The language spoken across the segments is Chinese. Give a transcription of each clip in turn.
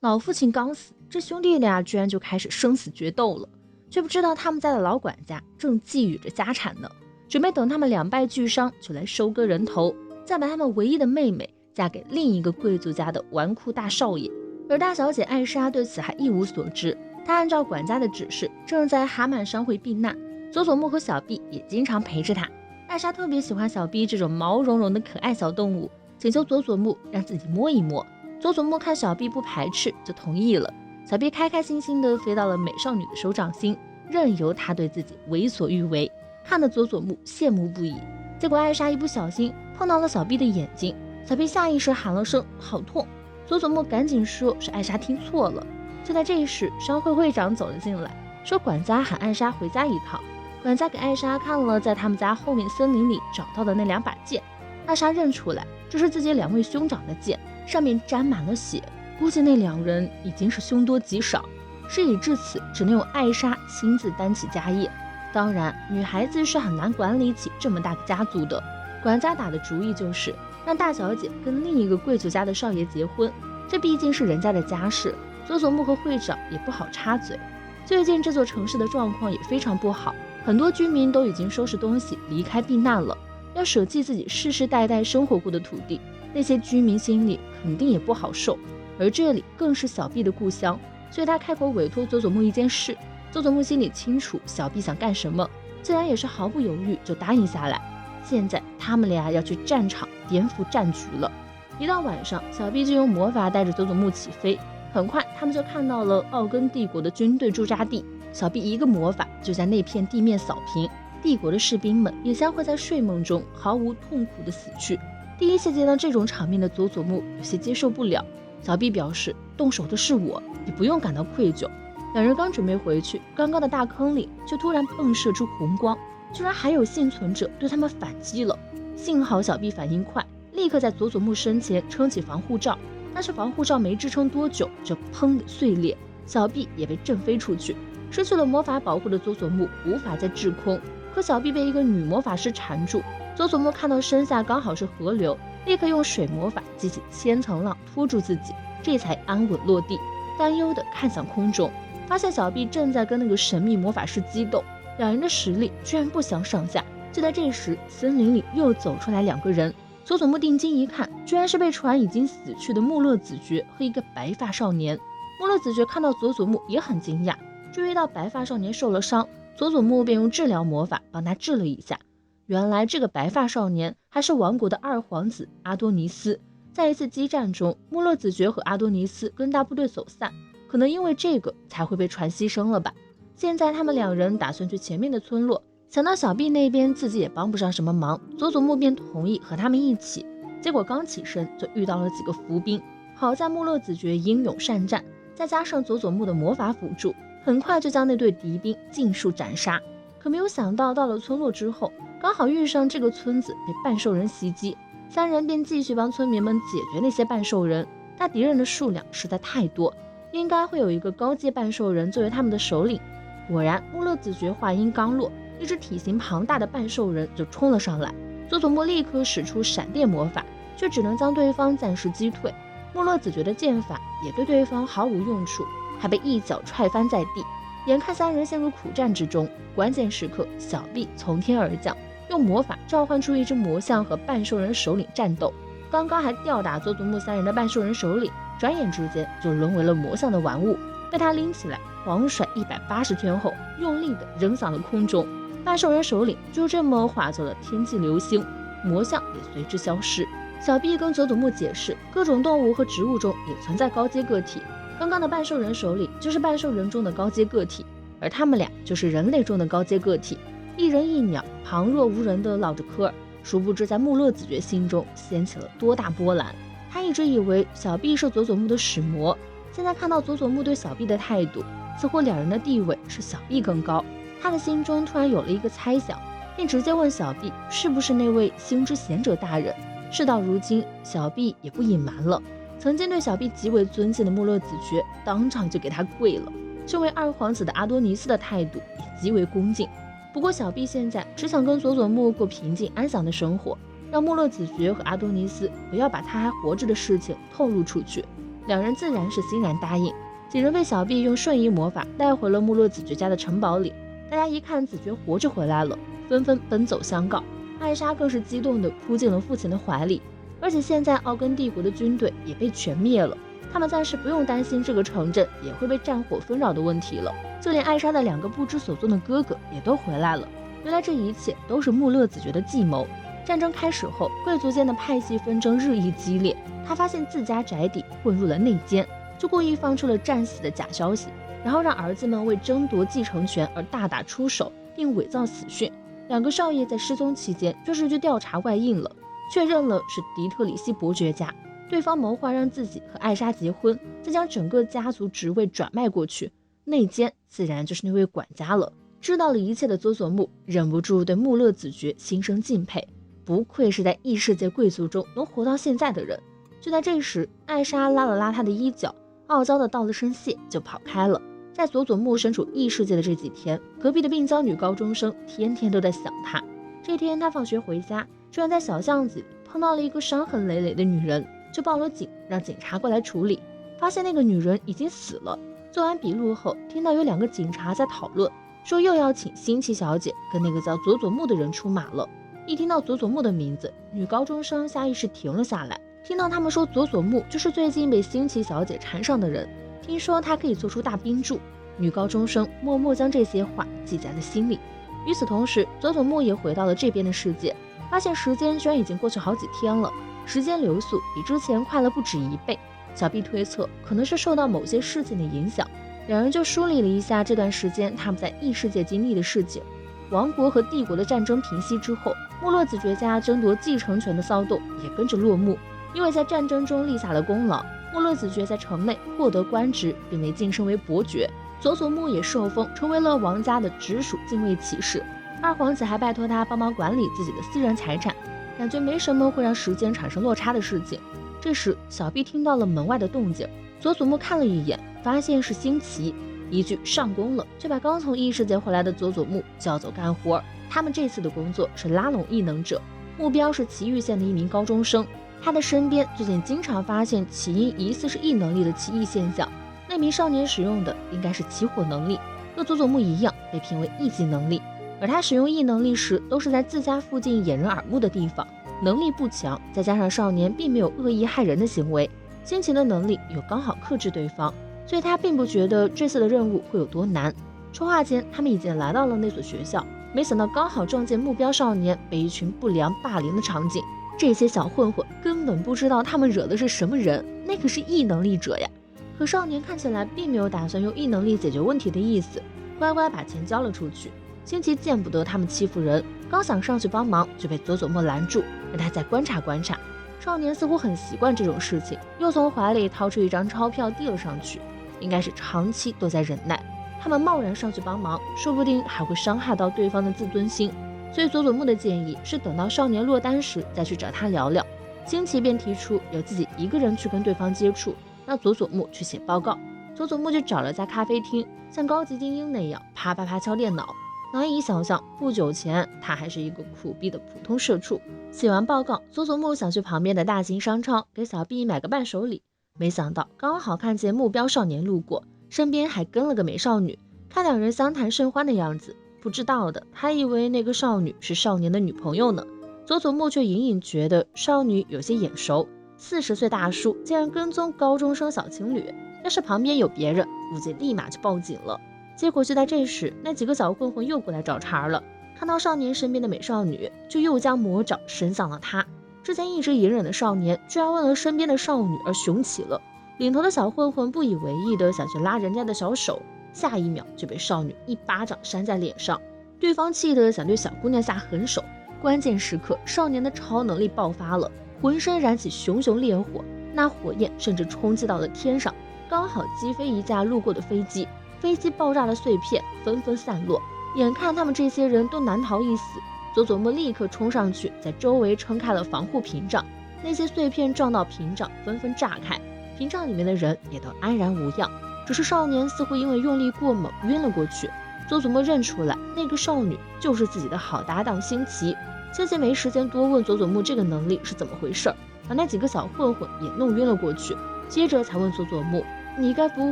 老父亲刚死，这兄弟俩居然就开始生死决斗了，却不知道他们家的老管家正觊觎着家产呢，准备等他们两败俱伤就来收割人头，再把他们唯一的妹妹嫁给另一个贵族家的纨绔大少爷。而大小姐艾莎对此还一无所知，她按照管家的指示，正在哈曼商会避难。佐佐木和小碧也经常陪着她。艾莎特别喜欢小碧这种毛茸茸的可爱小动物，请求佐佐木让自己摸一摸。佐佐木看小碧不排斥，就同意了。小碧开开心心地飞到了美少女的手掌心，任由她对自己为所欲为，看得佐佐木羡慕不已。结果艾莎一不小心碰到了小碧的眼睛，小碧下意识喊了声好痛，佐佐木赶紧说是艾莎听错了。就在这时，商会会长走了进来，说管家喊艾莎回家一趟。管家给艾莎看了在他们家后面森林里找到的那2把剑，艾莎认出来这是自己2位兄长的剑，上面沾满了血，估计那2人已经是凶多吉少。事已至此，只能由艾莎亲自担起家业。当然，女孩子是很难管理起这么大个家族的。管家打的主意就是让大小姐跟另一个贵族家的少爷结婚，这毕竟是人家的家事，佐佐木和会长也不好插嘴。最近这座城市的状况也非常不好，很多居民都已经收拾东西离开避难了，要舍弃自己世世代代生活过的土地，那些居民心里肯定也不好受。而这里更是小碧的故乡，所以他开口委托佐佐木一件事。佐佐木心里清楚小碧想干什么，自然也是毫不犹豫就答应下来。现在他们俩要去战场颠覆战局了。一到晚上，小碧就用魔法带着佐佐木起飞，很快他们就看到了奥根帝国的军队驻扎地。小碧一个魔法就将那片地面扫平，帝国的士兵们也将会在睡梦中毫无痛苦的死去。第一次见到这种场面的佐佐木有些接受不了，小碧表示动手的是我，你不用感到愧疚。两人刚准备回去，刚刚的大坑里却突然迸射出红光，居然还有幸存者对他们反击了。幸好小碧反应快，立刻在佐佐木身前撑起防护罩，但是防护罩没支撑多久就砰的碎裂，小碧也被震飞出去。失去了魔法保护的佐佐木无法再制空，可小碧被一个女魔法师缠住。佐佐木看到身下刚好是河流，立刻用水魔法激起千层浪拖住自己，这才安稳落地。担忧地看向空中，发现小碧正在跟那个神秘魔法师激斗，两人的实力居然不相上下。就在这时，森林里又走出来2个人，佐佐木定睛一看，居然是被传已经死去的穆勒子爵和一个白发少年。穆勒子爵看到佐佐木也很惊讶，注意到白发少年受了伤，佐佐木便用治疗魔法帮他治了一下。原来这个白发少年还是王国的2皇子阿多尼斯。在一次激战中，穆勒子爵和阿多尼斯跟大部队走散，可能因为这个才会被传牺牲了吧。现在他们2人打算去前面的村落，想到小碧那边自己也帮不上什么忙，佐佐木便同意和他们一起。结果刚起身就遇到了几个伏兵，好在穆勒子爵英勇善战，再加上佐佐木的魔法辅助，很快就将那队敌兵尽数斩杀。可没有想到，到了村落之后，刚好遇上这个村子被半兽人袭击，3人便继续帮村民们解决那些半兽人，但敌人的数量实在太多，应该会有一个高阶半兽人作为他们的首领。果然，穆勒子爵话音刚落，一只体型庞大的半兽人就冲了上来，佐佐木立刻使出闪电魔法，却只能将对方暂时击退。穆勒子爵的剑法也对对方毫无用处，还被一脚踹翻在地。眼看3人陷入苦战之中，关键时刻小碧从天而降，用魔法召唤出一只魔像和半兽人首领战斗。刚刚还吊打佐佐木3人的半兽人首领，转眼之间就沦为了魔像的玩物，被他拎起来狂甩180圈后，用力地扔向了空中。半兽人首领就这么化作了天际流星，魔像也随之消失。小碧跟佐佐木解释，各种动物和植物中也存在高阶个体，刚刚的半兽人首领就是半兽人中的高阶个体，而他们俩就是人类中的高阶个体，一人一鸟旁若无人地唠着嗑。殊不知在穆勒子爵心中掀起了多大波澜。他一直以为小碧是佐佐木的使魔，现在看到佐佐木对小碧的态度，似乎2人的地位是小碧更高。他的心中突然有了一个猜想，便直接问小碧是不是那位星之贤者大人。事到如今，小碧也不隐瞒了，曾经对小碧极为尊敬的穆勒子爵当场就给他跪了。身为2皇子的阿多尼斯的态度也极为恭敬。不过小碧现在只想跟佐佐木过平静安详的生活，让穆勒子爵和阿多尼斯不要把他还活着的事情透露出去。两人自然是欣然答应。几人被小毕用瞬移魔法带回了穆勒子爵家的城堡里，大家一看子爵活着回来了，纷纷奔走相告。艾莎更是激动地扑进了父亲的怀里，而且现在奥根帝国的军队也被全灭了，他们暂时不用担心这个城镇也会被战火纷扰的问题了。就连艾莎的2个不知所踪的哥哥也都回来了。原来这一切都是穆勒子爵的计谋。战争开始后，贵族间的派系纷争日益激烈，他发现自家宅邸混入了内奸，就故意放出了战死的假消息，然后让儿子们为争夺继承权而大打出手，并伪造死讯。2个少爷在失踪期间就是去调查外应了，确认了是迪特里希伯爵家，对方谋划让自己和艾莎结婚，再将整个家族职位转卖过去，内奸自然就是那位管家了。知道了一切的佐佐木忍不住对穆勒子爵心生敬佩，不愧是在异世界贵族中能活到现在的人。就在这时，艾莎拉了拉他的衣角，傲娇的道了声谢就跑开了。在佐佐木身处异世界的这几天，隔壁的病娇女高中生天天都在想他。这天他放学回家，居然在小巷子里碰到了一个伤痕累累的女人，就报了警，让警察过来处理。发现那个女人已经死了。做完笔录后，听到有2个警察在讨论，说又要请新崎小姐跟那个叫佐佐木的人出马了。一听到佐佐木的名字，女高中生下意识停了下来。听到他们说佐佐木就是最近被新崎小姐缠上的人，听说他可以做出大冰柱，女高中生默默将这些话记在了心里。与此同时，佐佐木也回到了这边的世界，发现时间居然已经过去好几天了，时间流速比之前快了不止1倍。小毕推测可能是受到某些事情的影响，两人就梳理了一下这段时间他们在异世界经历的事情。王国和帝国的战争平息之后，穆勒子爵家争夺继承权的骚动也跟着落幕。因为在战争中立下了功劳，穆勒子爵在城内获得官职，并被晋升为伯爵。佐佐木也受封成为了王家的直属禁卫骑士。二皇子还拜托他帮忙管理自己的私人财产，感觉没什么会让时间产生落差的事情。这时小毕听到了门外的动静，佐佐木看了一眼，发现是新崎，一句上工了，就把刚从异世界回来的佐佐木叫走干活。他们这次的工作是拉拢异能者，目标是崎玉县的一名高中生。他的身边最近经常发现起因疑似是异能力的奇异现象，那名少年使用的应该是起火能力，和佐佐木一样被评为异级能力。而他使用异能力时都是在自家附近掩人耳目的地方，能力不强，再加上少年并没有恶意害人的行为，新奇的能力又刚好克制对方，所以他并不觉得这次的任务会有多难。说话间，他们已经来到了那所学校，没想到刚好撞见目标少年被一群不良霸凌的场景。这些小混混根本不知道他们惹的是什么人，那可是异能力者呀。可少年看起来并没有打算用异能力解决问题的意思，乖乖把钱交了出去。新奇见不得他们欺负人，刚想上去帮忙，就被佐佐木拦住，让他再观察观察。少年似乎很习惯这种事情，又从怀里掏出一张钞票递了上去，应该是长期都在忍耐。他们贸然上去帮忙，说不定还会伤害到对方的自尊心，所以佐佐木的建议是等到少年落单时再去找他聊聊。新奇便提出由自己一个人去跟对方接触，让佐佐木去写报告。佐佐木就找了家咖啡厅，像高级精英那样啪啪啪敲电脑。难以想象，不久前他还是一个苦逼的普通社畜。写完报告，佐佐木想去旁边的大型商超给小 B 买个伴手礼，没想到刚好看见目标少年路过，身边还跟了个美少女。看两人相谈甚欢的样子，不知道的还以为那个少女是少年的女朋友呢。佐佐木却隐隐觉得少女有些眼熟，40岁大叔竟然跟踪高中生小情侣，要是旁边有别人，估计立马就报警了。结果就在这时，那几个小混混又过来找茬了，看到少年身边的美少女，就又将魔爪伸向了他。之前一直隐忍的少年居然为了身边的少女而雄起了，领头的小混混不以为意的想去拉人家的小手，下一秒就被少女一巴掌扇在脸上。对方气得想对小姑娘下狠手，关键时刻少年的超能力爆发了，浑身燃起熊熊烈火，那火焰甚至冲击到了天上，刚好击飞一架路过的飞机。飞机爆炸的碎片纷纷散落，眼看他们这些人都难逃一死，佐佐木立刻冲上去，在周围撑开了防护屏障。那些碎片撞到屏障，纷纷炸开，屏障里面的人也都安然无恙，只是少年似乎因为用力过猛晕了过去。佐佐木认出来，那个少女就是自己的好搭档新崎。新崎没时间多问佐佐木这个能力是怎么回事，把那几个小混混也弄晕了过去。接着才问佐佐木：“你该不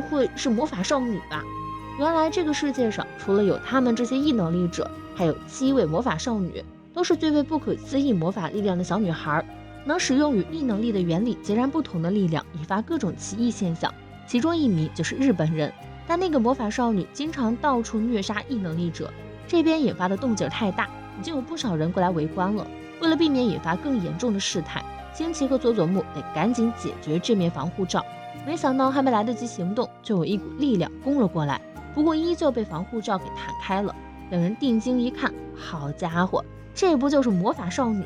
会是魔法少女吧？”原来这个世界上除了有他们这些异能力者，还有7位魔法少女，都是具备不可思议魔法力量的小女孩，能使用与异能力的原理截然不同的力量，引发各种奇异现象。其中一名就是日本人，但那个魔法少女经常到处虐杀异能力者，这边引发的动静太大，已经有不少人过来围观了。为了避免引发更严重的事态，星崎和佐佐木得赶紧解决这面防护罩。没想到还没来得及行动，就有一股力量攻了过来，不过依旧被防护罩给弹开了。两人定睛一看，好家伙，这不就是魔法少女？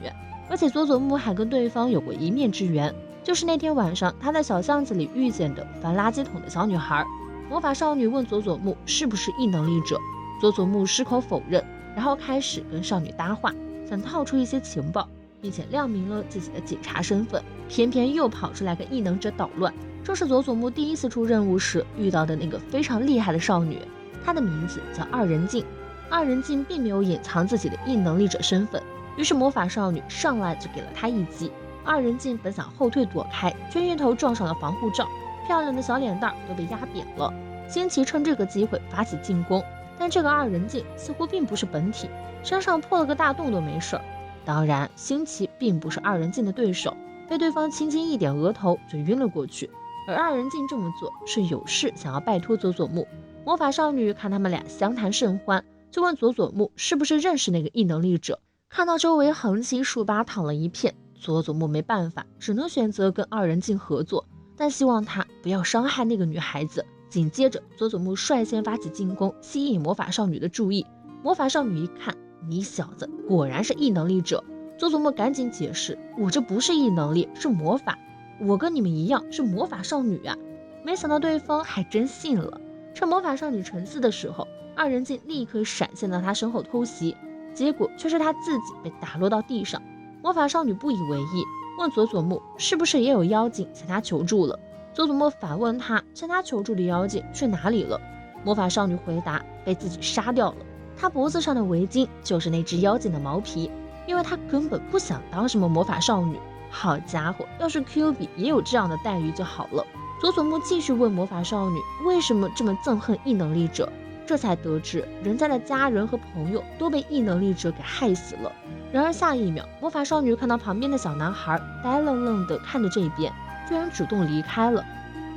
而且佐佐木还跟对方有过一面之缘，就是那天晚上他在小巷子里遇见的翻垃圾桶的小女孩。魔法少女问佐佐木是不是异能力者，佐佐木矢口否认，然后开始跟少女搭话，想套出一些情报，并且亮明了自己的警察身份，偏偏又跑出来跟异能者捣乱。这是佐佐木第一次出任务时遇到的那个非常厉害的少女，她的名字叫二人镜。二人镜并没有隐藏自己的异能力者身份，于是魔法少女上来就给了她一击。二人镜本想后退躲开，却晕头撞上了防护罩，漂亮的小脸蛋都被压扁了。星崎趁这个机会发起进攻，但这个二人镜似乎并不是本体，身上破了个大洞都没事。当然，星崎并不是二人镜的对手，被对方轻轻一点额头就晕了过去。而二人镜这么做是有事想要拜托佐佐木。魔法少女看他们俩相谈甚欢，就问佐佐木是不是认识那个异能力者。看到周围横七竖八躺了一片，佐佐木没办法，只能选择跟二人镜合作，但希望他不要伤害那个女孩子。紧接着佐佐木率先发起进攻，吸引魔法少女的注意。魔法少女一看，你小子果然是异能力者。佐佐木赶紧解释，我这不是异能力，是魔法，我跟你们一样是魔法少女啊。没想到对方还真信了。趁魔法少女沉思的时候，二人镜立刻闪现到她身后偷袭，结果却是她自己被打落到地上。魔法少女不以为意，问佐佐木是不是也有妖精向她求助了。佐佐木反问她向她求助的妖精去哪里了。魔法少女回答被自己杀掉了，她脖子上的围巾就是那只妖精的毛皮，因为她根本不想当什么魔法少女。好家伙，要是 Q 比也有这样的待遇就好了。佐佐木继续问魔法少女为什么这么憎恨异能力者，这才得知人家的家人和朋友都被异能力者给害死了。然而下一秒，魔法少女看到旁边的小男孩呆愣愣地看着这边，居然主动离开了，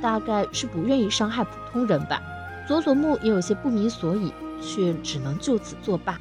大概是不愿意伤害普通人吧。佐佐木也有些不明所以，却只能就此作罢。